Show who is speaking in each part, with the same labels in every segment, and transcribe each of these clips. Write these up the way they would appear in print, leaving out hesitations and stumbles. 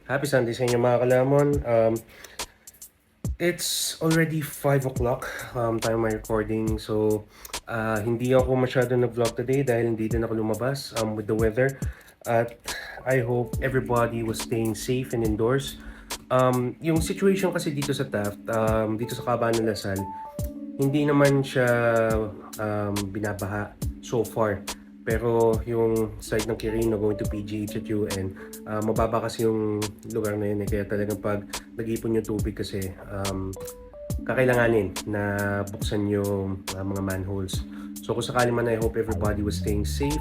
Speaker 1: Happy Sunday sa inyo mga kalamon. It's already 5 o'clock time my recording. So, hindi ako masyado nag-vlog today dahil hindi din ako lumabas with the weather. At I hope everybody was staying safe and indoors. Yung situation kasi dito sa Taft, dito sa Cabanatuan Lasal, hindi naman siya binabaha so far. Pero yung side ng Quirino going to PGH at UN, mababa kasi yung lugar na yun. Kaya talagang pag nag-ipon yung tubig kasi kakailanganin na buksan yung mga manholes. So kung sakali man, I hope everybody was staying safe,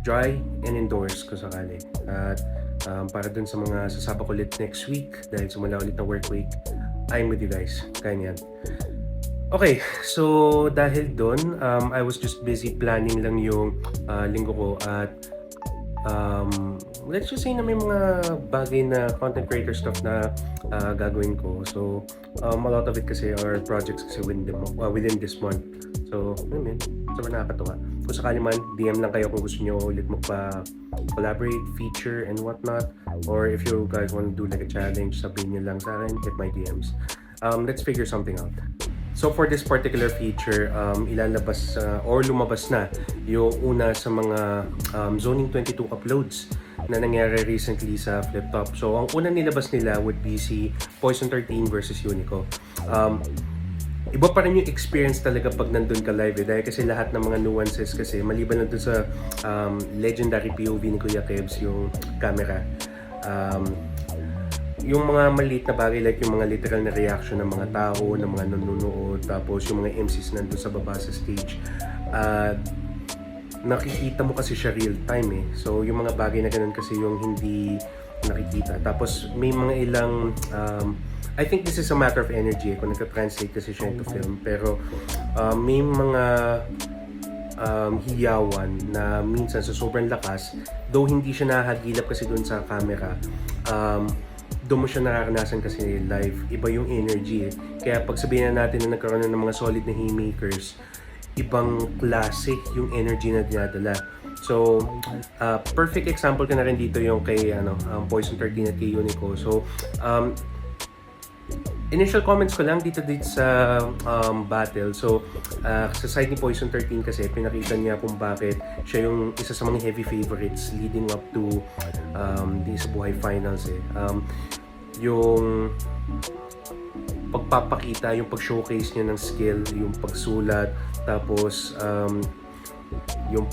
Speaker 1: dry, and indoors kung sakali. At para dun sa mga sasabak ulit next week, dahil sumula ulit na work week, I'm with you guys. Kaya yan. Okay, so dahil doon, I was just busy planning lang yung linggo ko at let's just say na may mga bagay na content creator stuff na gagawin ko. So, a lot of it kasi are projects kasi within this month. So, sobrang nakakatuwa. Kung sakali man, DM lang kayo kung gusto nyo ulit magpa-collaborate, feature, and whatnot. Or if you guys want to do like a challenge, sabihin nyo lang sa akin, hit my DMs. Let's figure something out. So for this particular feature, ilalabas or lumabas na yung una sa mga Zoning 22 uploads na nangyari recently sa Flip-Top. So ang una nilabas nila would be si Poison 13 versus Unico. Iba pa rin yung experience talaga pag nandun ka live dahil kasi lahat ng mga nuances kasi maliban lang dun sa legendary POV ni Kuya Kebs, yung camera. Yung mga maliit na bagay like yung mga literal na reaction ng mga tao, ng mga nanonood, tapos yung mga MCs nandun sa baba sa stage, nakikita mo kasi siya real time eh. So yung mga bagay na ganun kasi yung hindi nakikita. Tapos may mga ilang I think this is a matter of energy kung nagka-translate kasi siya into film, pero may mga hiyawan na minsan sa sobrang lakas, though hindi siya nahagilap kasi dun sa camera, doon mo siya nararanasan kasi live. Iba yung energy eh. Kaya pag sabihin na natin na nagkaroon na ng mga solid na haymakers, ibang klase yung energy na dinadala. So, perfect example ka na rin dito yung kay Poison 13 at kay Unico. So, initial comments ko lang dito sa battle. So, sa side ni Poison 13 kasi pinakita niya kung bakit siya yung isa sa mga heavy favorites leading up to di sa buhay finals eh. Yung pagpapakita, yung pag-showcase niya ng skill, yung pagsulat, tapos yung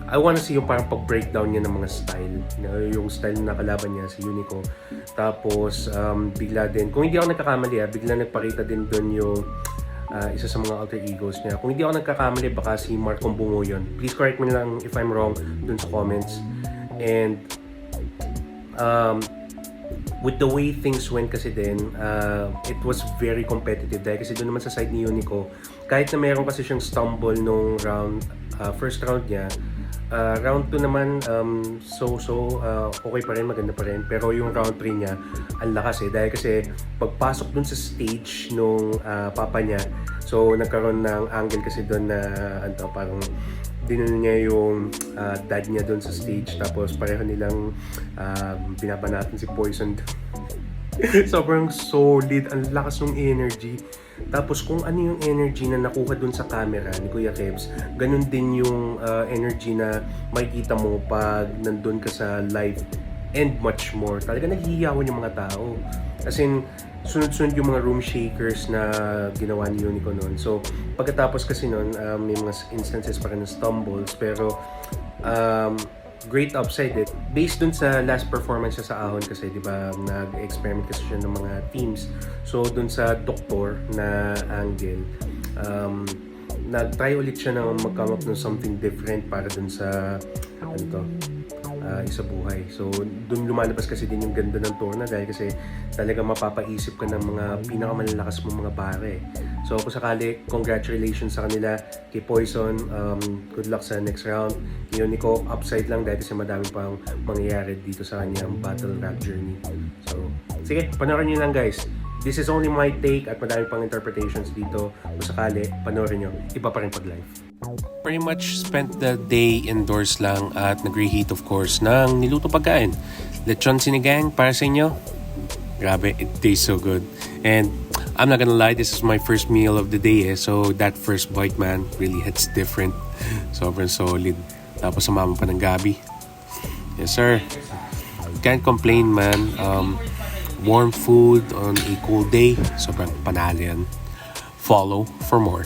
Speaker 1: I wanna see yung parang pag-breakdown niya ng mga style, yung style na nakalaban niya si Unico. Tapos bigla din, kung hindi ako nagkakamali bigla nagpakita din doon yung isa sa mga alter egos niya. Kung hindi ako nagkakamali, baka si Mark Kumbungo yun. Please correct me lang if I'm wrong dun sa comments. And with the way things went kasi din, it was very competitive dahil kasi doon naman sa side ni Unico, kahit na meron kasi siyang stumble nung first round niya, round 2 naman okay pa rin, maganda pa rin, pero yung round 3 niya ang lakas eh dahil kasi pagpasok dun sa stage nung papa niya, so nagkaroon ng angle kasi doon na parang dinun niya yung dad niya doon sa stage, tapos pareho nilang binabanatan si Poison. Sobrang solid, ang lakas ng energy. Tapos kung ano yung energy na nakuha doon sa camera ni Kuya Kebs, ganun din yung energy na makikita mo pag nandun ka sa live and much more. Talaga naghihiyawan yung mga tao. As in, sunod-sunod yung mga room shakers na ginawa ni Unico noon. So, pagkatapos kasi noon, may mga instances pa rin ng stumbles, pero great upside it. Based dun sa last performance niya sa Ahon kasi, di ba, nag-experiment kasi siya ng mga teams. So, dun sa doktor na angle, nag-try ulit siya na mag-come up ng something different para dun sa isa buhay. So, dun lumalabas kasi din yung ganda ng tour na dahil kasi talaga mapapaisip ka ng mga pinakamalalakas mong mga bare. So, kung sakali, congratulations sa kanila. Kay Poison, good luck sa next round. Kay Unico, upside lang dahil kasi madami pang mangyayari dito sa kanyang battle rap journey. So, sige, panoorin nyo lang guys. This is only my take at madami pang interpretations dito. Kung sakali, panoorin nyo. Iba pa rin pag live. Pretty much spent the day indoors lang at nag-reheat of course ng niluto pagkain. Lechon sinigang para sa inyo. Grabe, it tastes so good. And I'm not gonna lie, this is my first meal of the day so that first bite man really hits different. Sobrang solid. Tapos sumama pa ng gabi. Yes sir. Can't complain man. Warm food on a cool day. Sobrang panalo yan. Follow for more.